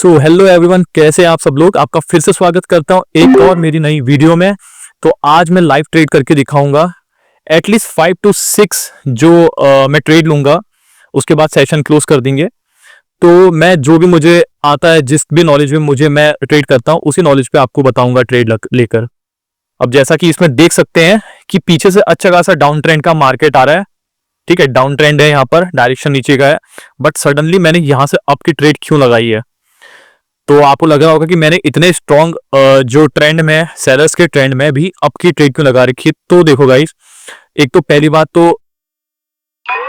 So hello everyone, कैसे हैं आप सब लोग। आपका फिर से स्वागत करता हूं एक और मेरी नई वीडियो में। तो आज मैं लाइव ट्रेड करके दिखाऊंगा एटलीस्ट 5 to 6 जो मैं ट्रेड लूंगा, उसके बाद सेशन क्लोज कर देंगे। तो मैं जो भी मुझे आता है, जिस भी नॉलेज में मुझे मैं ट्रेड करता हूं, उसी नॉलेज पे आपको बताऊंगा ट्रेड लेकर। अब जैसा कि इसमें देख सकते हैं कि पीछे से अच्छा खासा डाउन ट्रेंड का मार्केट आ रहा है। ठीक है, डाउन ट्रेंड है, यहाँ पर डायरेक्शन नीचे का है, बट सडनली मैंने यहाँ से अप की ट्रेड क्यों लगाई है। तो आपको लग रहा होगा कि मैंने इतने स्ट्रॉन्ग जो ट्रेंड में, सेलर्स के ट्रेंड में भी अप की ट्रेड क्यों लगा रखी है। तो देखो गाइस, एक तो पहली बात तो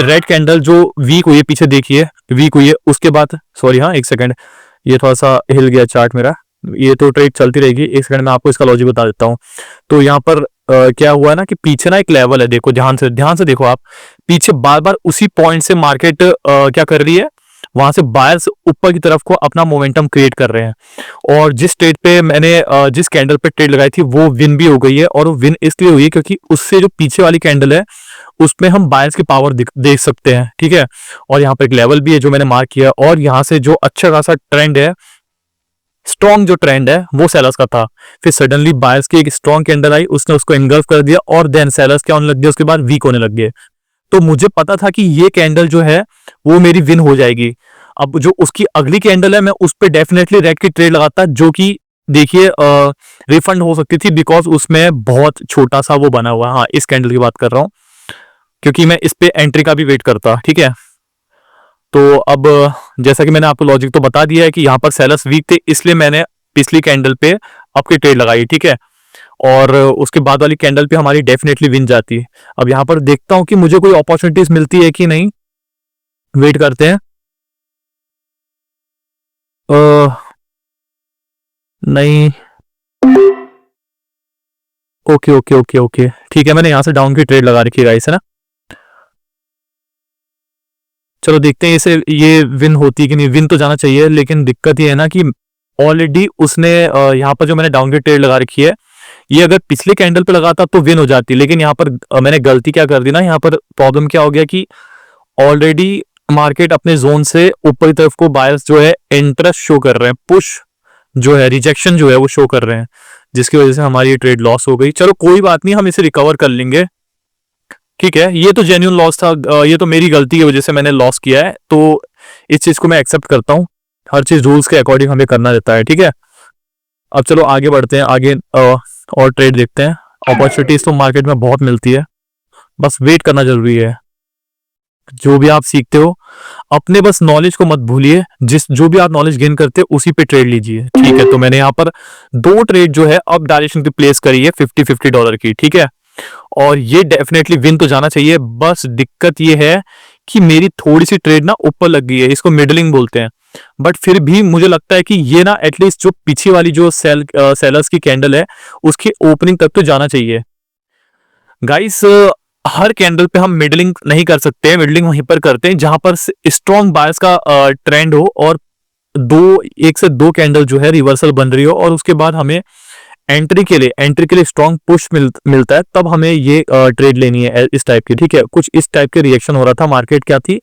रेड कैंडल जो वीक हुई है, पीछे देखिए वीक हुई है, उसके बाद सॉरी हाँ एक सेकंड, ये थोड़ा सा हिल गया चार्ट मेरा। ये तो ट्रेड चलती रहेगी, एक सेकंड में आपको इसका लॉजिक बता देता हूँ। तो यहाँ पर क्या हुआ है ना कि पीछे ना एक लेवल है, देखो ध्यान से देखो आप, पीछे बार बार उसी पॉइंट से मार्केट क्या कर रही है, वहां से बायर्स ऊपर की तरफ को अपना मोमेंटम क्रिएट कर रहे हैं। और जिस ट्रेड पे मैंने जिस कैंडल पे ट्रेड लगाई थी वो विन भी हो गई है, और वो विन इसलिए हुई है क्योंकि उससे जो पीछे वाली कैंडल है उसमें हम बायर्स की पावर देख सकते हैं। ठीक है, और यहाँ पर एक लेवल भी है जो मैंने मार्क किया, और यहाँ से जो अच्छा खासा ट्रेंड है, स्ट्रॉन्ग जो ट्रेंड है वो सेलर्स का था। फिर सडनली बायर्स की एक स्ट्रॉन्ग कैंडल आई, उसने उसको एंगल्फ कर दिया, और देन सेलर्स क्या होने लग गया, उसके बाद वीक होने लग गए। तो मुझे पता था कि ये कैंडल जो है वो मेरी विन हो जाएगी। अब जो उसकी अगली कैंडल है, मैं उस पर डेफिनेटली रेड की ट्रेड लगाता, जो कि देखिए रिफंड हो सकती थी, बिकॉज उसमें बहुत छोटा सा वो बना हुआ है। हाँ, इस कैंडल की बात कर रहा हूँ, क्योंकि मैं इस पे एंट्री का भी वेट करता। ठीक है, तो अब जैसा कि मैंने आपको लॉजिक तो बता दिया है कि यहाँ पर सेलर्स वीक थे, इसलिए मैंने पिछली कैंडल पे आपकी ट्रेड लगाई। ठीक है, और उसके बाद वाली कैंडल पे हमारी डेफिनेटली विन जाती है। अब यहाँ पर देखता हूँ कि मुझे कोई अपॉर्चुनिटीज मिलती है कि नहीं, वेट करते हैं। नहीं, ओके ओके ओके ओके, ठीक है, मैंने यहाँ से डाउन की ट्रेड लगा रखी है गाइस, है ना। चलो देखते हैं इसे, ये विन होती है कि नहीं। विन तो जाना चाहिए, लेकिन दिक्कत ये है ना कि ऑलरेडी उसने यहाँ पर जो मैंने डाउन की ट्रेड लगा रखी है, ये अगर पिछले कैंडल पे लगाता तो विन हो जाती, लेकिन यहाँ पर मैंने गलती क्या कर दी ना, यहाँ पर प्रॉब्लम क्या हो गया कि ऑलरेडी मार्केट अपने जोन से ऊपर की तरफ को बायर्स जो है इंटरेस्ट शो कर रहे हैं, पुश जो है, रिजेक्शन जो है वो शो कर रहे हैं, जिसकी वजह से हमारी ये ट्रेड लॉस हो गई। चलो कोई बात नहीं, हम इसे रिकवर कर लेंगे। ठीक है, ये तो जेन्युइन लॉस था, ये तो मेरी गलती की वजह से मैंने लॉस किया है, तो इस चीज को मैं एक्सेप्ट करता हूँ। हर चीज रूल्स के अकॉर्डिंग हमें करना रहता है। ठीक है, अब चलो आगे बढ़ते हैं, आगे और ट्रेड देखते हैं। अपॉर्चुनिटीज तो मार्केट में बहुत मिलती है, बस वेट करना जरूरी है। जो भी आप सीखते हो, अपने बस नॉलेज को मत भूलिए, जो भी आप नॉलेज गेन करते हो उसी पे ट्रेड लीजिए। ठीक है, तो मैंने यहाँ पर 2 ट्रेड जो है अब डायरेक्शन की प्लेस करी है $50 की। ठीक है, और ये डेफिनेटली विन तो जाना चाहिए, बस दिक्कत ये है कि मेरी थोड़ी सी ट्रेड ना ऊपर लग गई है, इसको मिडलिंग बोलते हैं। बट फिर भी मुझे लगता है कि ये ना एटलीस्ट जो पीछे वाली जो सेलर्स की कैंडल है उसकी ओपनिंग तक तो जाना चाहिए। गाइस, हर कैंडल पे हम मिडलिंग नहीं कर सकते हैं, मिडलिंग वहीं पर करते हैं जहां पर स्ट्रॉन्ग बायर्स का ट्रेंड हो, और एक से दो कैंडल जो है रिवर्सल बन रही हो, और उसके बाद हमें एंट्री के लिए स्ट्रॉन्ग पुश मिलता है, तब हमें ये ट्रेड लेनी है इस टाइप की। ठीक है, कुछ इस टाइप के रिएक्शन हो रहा था, मार्केट क्या थी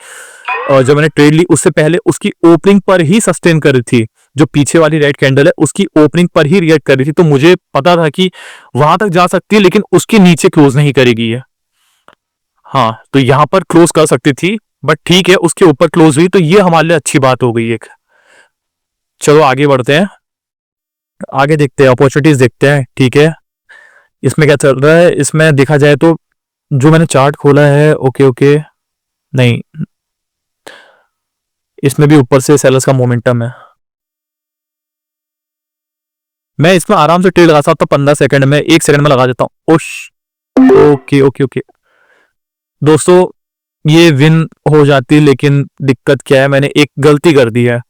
जब मैंने ट्रेड ली उससे पहले उसकी ओपनिंग पर ही सस्टेन कर रही थी, जो पीछे वाली रेड कैंडल है उसकी ओपनिंग पर ही रिएक्ट कर रही थी। तो मुझे पता था कि वहां तक जा सकती है, लेकिन उसके नीचे क्लोज नहीं करेगी ये। हाँ, तो यहां पर क्लोज कर सकती थी, बट ठीक है उसके ऊपर क्लोज हुई, तो ये हमारे लिए अच्छी बात हो गई एक। चलो आगे बढ़ते हैं, आगे देखते हैं, अपॉर्चुनिटीज देखते हैं। ठीक है, इसमें क्या चल रहा है, इसमें देखा जाए तो जो मैंने चार्ट खोला है, ओके ओके, नहीं, इसमें भी ऊपर से सेलर्स का मोमेंटम है। मैं इसमें आराम से ट्रेड लगा सकता हूँ 15 सेकंड में, 1 सेकंड में लगा देता हूँ। ओश, ओके ओके ओके दोस्तों, ये विन हो जाती, लेकिन दिक्कत क्या है, मैंने एक गलती कर दी है।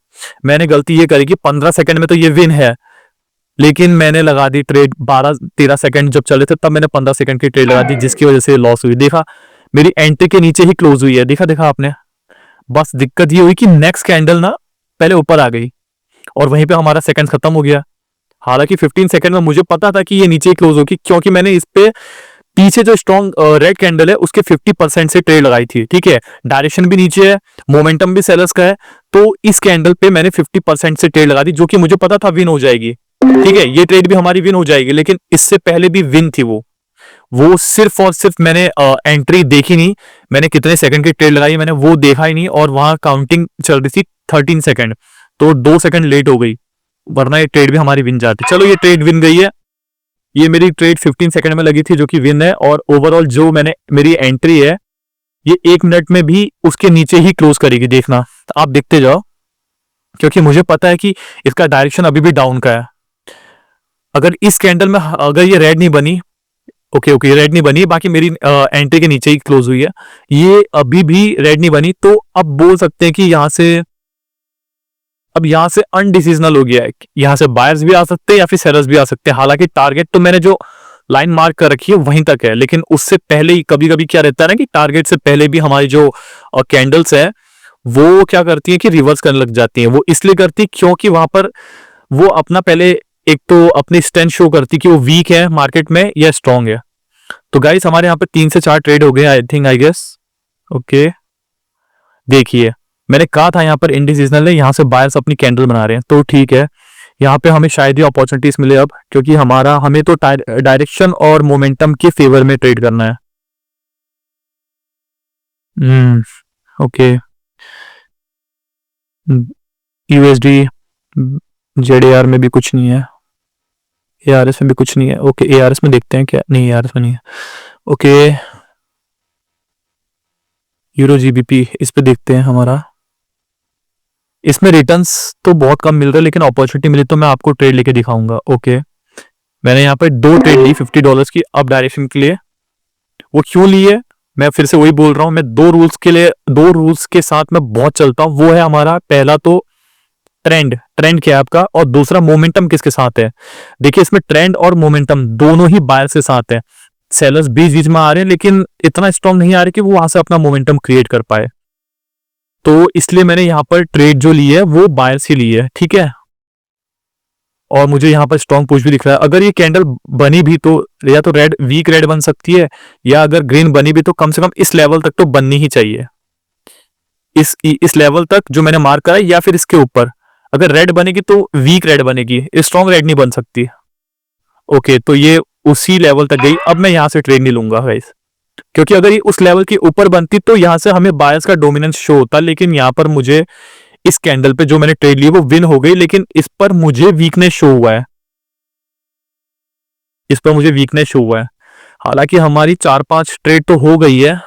मैंने गलती ये करी कि 15 सेकंड में तो ये विन है, लेकिन मैंने लगा दी ट्रेड 12-13 सेकंड जब चले थे, तब मैंने 15 सेकंड की ट्रेड लगा दी, जिसकी वजह से लॉस हुई। देखा, मेरी एंट्री के नीचे ही क्लोज हुई है, देखा आपने। बस दिक्कत ये हुई कि नेक्स्ट कैंडल ना पहले ऊपर आ गई, और वहीं पे हमारा सेकंड खत्म हो गया। हालांकि 15 सेकंड में मुझे पता था कि ये नीचे ही क्लोज होगी, क्योंकि मैंने इस पे पीछे जो स्ट्रॉन्ग रेड कैंडल है उसके 50% से ट्रेड लगाई थी। ठीक है, डायरेक्शन भी नीचे है, मोमेंटम भी सेलर्स का है, तो इस कैंडल पे मैंने 50% से ट्रेड लगा दी, जो कि मुझे पता था विन हो जाएगी। ठीक है, ये ट्रेड भी हमारी विन हो जाएगी, लेकिन इससे पहले भी विन थी वो सिर्फ और सिर्फ मैंने एंट्री देखी नहीं, मैंने कितने सेकंड की ट्रेड लगाई मैंने वो देखा ही नहीं, और वहां काउंटिंग चल रही थी 13 सेकंड, तो 2 सेकंड लेट हो गई, वरना ये ट्रेड भी हमारी विन जाती। चलो ये ट्रेड विन गई है, ये मेरी ट्रेड 15 सेकंड में लगी थी, जो कि विन है। और ओवरऑल जो मैंने मेरी एंट्री है, ये 1 मिनट में भी उसके नीचे ही क्लोज करेगी, देखना। तो आप देखते जाओ, क्योंकि मुझे पता है कि इसका डायरेक्शन अभी भी डाउन का है। अगर इस कैंडल में अगर ये रेड नहीं बनी, ओके रेड नहीं बनी, बाकी मेरी एंट्री के नीचे ही क्लोज हुई है, ये अभी भी रेड नहीं बनी, तो अब बोल सकते हैं कि यहां से अनडिसीजनल हो गया है, यहां से बायर्स भी आ सकते हैं या फिर सेलर्स भी आ सकते हैं। हालांकि टारगेट तो मैंने जो लाइन मार्क कर रखी है वहीं तक है, लेकिन उससे पहले ही कभी कभी क्या रहता है ना कि टारगेट से पहले भी हमारी जो कैंडल्स है वो क्या करती है कि रिवर्स करने लग जाती है। वो इसलिए करती है क्योंकि वहां पर वो अपना पहले एक तो अपनी स्ट्रेंथ शो करती कि वो वीक है मार्केट में या स्ट्रांग है। तो गाइस हमारे यहाँ पे 3 से 4 ट्रेड हो गए I think, I guess. Okay, देखिए मैंने कहा था यहाँ पर इंडिसीजनल है, यहाँ से बायर्स अपनी कैंडल बना रहे हैं, तो ठीक है, यहाँ पे हमें शायद ही अपॉर्चुनिटीज मिले अब, क्योंकि हमें तो डायरेक्शन और मोमेंटम के फेवर में ट्रेड करना है। ओके, यूएसडी जेडीआर में भी कुछ नहीं है, एआरएस में भी कुछ नहीं है। ओके, एआरएस में देखते हैं क्या, नहीं एआरएस में नहीं है। ओके, यूरो जीबीपी इस पे देखते हैं हमारा, इसमें रिटर्न्स तो बहुत कम मिल रहा है, लेकिन अपॉर्चुनिटी मिली तो मैं आपको ट्रेड लेके दिखाऊंगा। ओके, मैंने यहाँ पर 2 ट्रेड ली $50 की अप डायरेक्शन के लिए। वो क्यों ली है, मैं फिर से वही बोल रहा हूँ, मैं 2 रूल्स के साथ मैं बहुत चलता हूँ। वो है हमारा पहला तो ट्रेंड क्या है आपका, और दूसरा मोमेंटम किसके साथ है। देखिए इसमें ट्रेंड और मोमेंटम दोनों ही बायर्स के साथ है। सेलर्स बीच बीच में आ रहे हैं, लेकिन इतना स्ट्रॉन्ग नहीं आ रहे कि वो वहां से अपना मोमेंटम क्रिएट कर पाए, तो इसलिए मैंने यहाँ पर ट्रेड जो ली है वो बायर्स ही ली है। ठीक है, और मुझे यहाँ पर स्ट्रॉन्ग पुश भी दिख रहा है। अगर ये कैंडल बनी भी तो या तो रेड वीक रेड बन सकती है, या अगर ग्रीन बनी भी तो कम से कम इस लेवल तक तो बननी ही चाहिए, इस लेवल तक जो मैंने मार्क करा है, या फिर इसके ऊपर। अगर रेड बनेगी तो वीक रेड बनेगी, स्ट्रॉन्ग रेड नहीं बन सकती। ओके, तो ये उसी लेवल तक गई, अब मैं यहाँ से ट्रेड नहीं लूंगा गाइस, क्योंकि अगर ये उस लेवल के ऊपर बनती तो यहां से हमें बायर्स का डोमिनेंस शो होता, लेकिन यहाँ पर मुझे इस कैंडल पे जो मैंने ट्रेड ली वो विन हो गई, लेकिन इस पर मुझे वीकनेस शो हुआ है, हालांकि हमारी 4-5 ट्रेड तो हो गई है,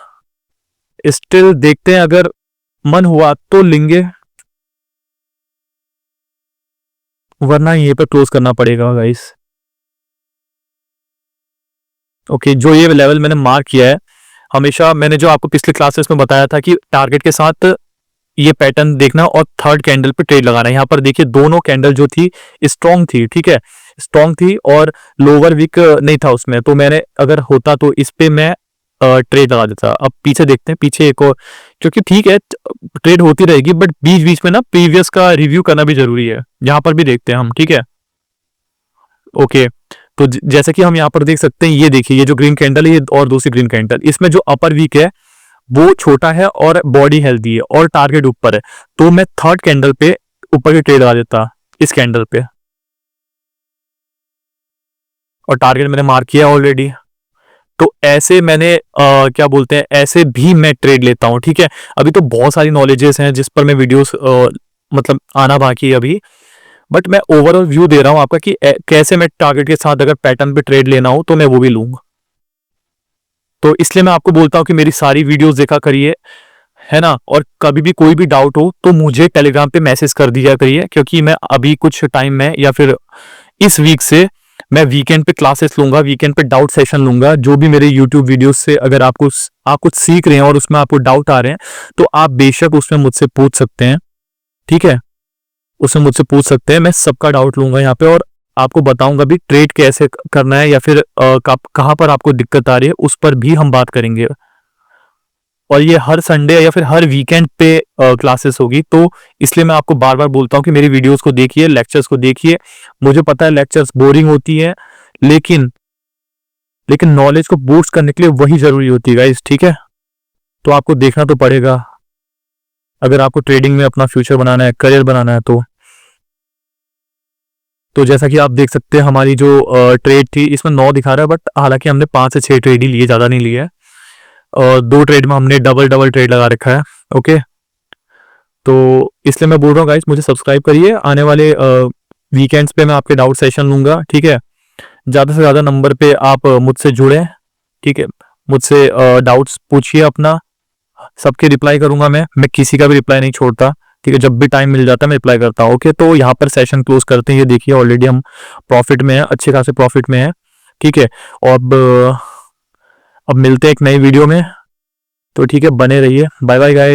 स्टिल देखते हैं, अगर मन हुआ तो लेंगे, वरना यहीं पर क्लोज करना पड़ेगा गाइस। ओके, जो ये लेवल मैंने मार्क किया है, हमेशा मैंने जो आपको पिछले क्लासेस में बताया था कि टारगेट के साथ ये पैटर्न देखना और थर्ड कैंडल पे ट्रेड लगाना। यहाँ पर देखिए दोनों कैंडल जो थी स्ट्रॉन्ग थी, ठीक है, स्ट्रॉन्ग थी और लोअर वीक नहीं था उसमें, तो मैंने अगर होता तो इस पे मैं ट्रेड लगा देता। अब पीछे देखते हैं, पीछे एक और, क्योंकि ठीक है ट्रेड होती रहेगी, बट बीच बीच में ना प्रीवियस का रिव्यू करना भी जरूरी है। यहाँ पर भी देखते हैं हम, ठीक है। ओके, तो जैसे कि हम यहाँ पर देख सकते हैं, ये देखिए ये जो ग्रीन कैंडल है, ये और दूसरी ग्रीन कैंडल, इसमें जो अपर वीक है वो छोटा है और बॉडी हेल्दी है और टारगेट ऊपर है, तो मैं थर्ड कैंडल पे ऊपर की ट्रेड लगा देता इस कैंडल पे, और टारगेट मैंने मार्क किया ऑलरेडी। तो ऐसे मैंने क्या बोलते हैं, ऐसे भी मैं ट्रेड लेता हूं, ठीक है। अभी तो बहुत सारी नॉलेजेस हैं जिस पर मैं वीडियोस मतलब आना बाकी है अभी, बट मैं ओवरऑल व्यू दे रहा हूं आपका कि कैसे मैं टारगेट के साथ अगर पैटर्न पे ट्रेड लेना हो तो मैं वो भी लूंगा। तो इसलिए मैं आपको बोलता हूं कि मेरी सारी वीडियोस देखा करिए, है ना, और कभी भी कोई भी डाउट हो तो मुझे टेलीग्राम पे मैसेज कर दिया करिए, क्योंकि मैं अभी कुछ टाइम में या फिर इस वीक से मैं वीकेंड पे क्लासेस लूंगा, वीकेंड पे डाउट सेशन लूंगा। जो भी मेरे यूट्यूब वीडियोस से अगर आप कुछ सीख रहे हैं और उसमें आपको डाउट आ रहे हैं तो आप बेशक उसमें मुझसे पूछ सकते हैं, ठीक है, उसमें मुझसे पूछ सकते हैं, मैं सबका डाउट लूंगा यहाँ पे और आपको बताऊंगा भी ट्रेड कैसे करना है, या फिर कहाँ पर आपको दिक्कत आ रही है उस पर भी हम बात करेंगे। और ये हर संडे या फिर हर वीकेंड पे क्लासेस होगी, तो इसलिए मैं आपको बार बार बोलता हूँ कि मेरी वीडियोस को देखिए, लेक्चर्स को देखिए। मुझे पता है लेक्चर्स बोरिंग होती है, लेकिन नॉलेज को बूस्ट करने के लिए वही जरूरी होती है गाइस, ठीक है। तो आपको देखना तो पड़ेगा। अगर आपको ट्रेडिंग में अपना फ्यूचर बनाना है, करियर बनाना है तो जैसा कि आप देख सकते हैं हमारी जो ट्रेड थी इसमें 9 दिखा रहा है, बट हालांकि हमने 5 से 6 ट्रेड ही लिए, ज़्यादा नहीं लिए है। 2 ट्रेड में हमने डबल डबल ट्रेड लगा रखा है। ओके, तो इसलिए मैं बोल रहा हूँ गाइस, मुझे सब्सक्राइब करिए। आने वाले वीकेंड्स पे मैं आपके डाउट सेशन लूंगा, ठीक है। ज़्यादा से ज़्यादा नंबर पे आप मुझसे जुड़े, ठीक है। मुझसे डाउट्स पूछिए अपना, सबके रिप्लाई करूंगा मैं किसी का भी रिप्लाई नहीं छोड़ता, ठीक है। जब भी टाइम मिल जाता है मैं रिप्लाई करता हूँ। ओके, तो यहाँ पर सेशन क्लोज करते हैं। ये देखिए ऑलरेडी हम प्रॉफिट में हैं, अच्छे खासे प्रॉफिट में हैं, ठीक है। और अब मिलते हैं एक नई वीडियो में, तो ठीक है, बने रहिए। Bye bye guys.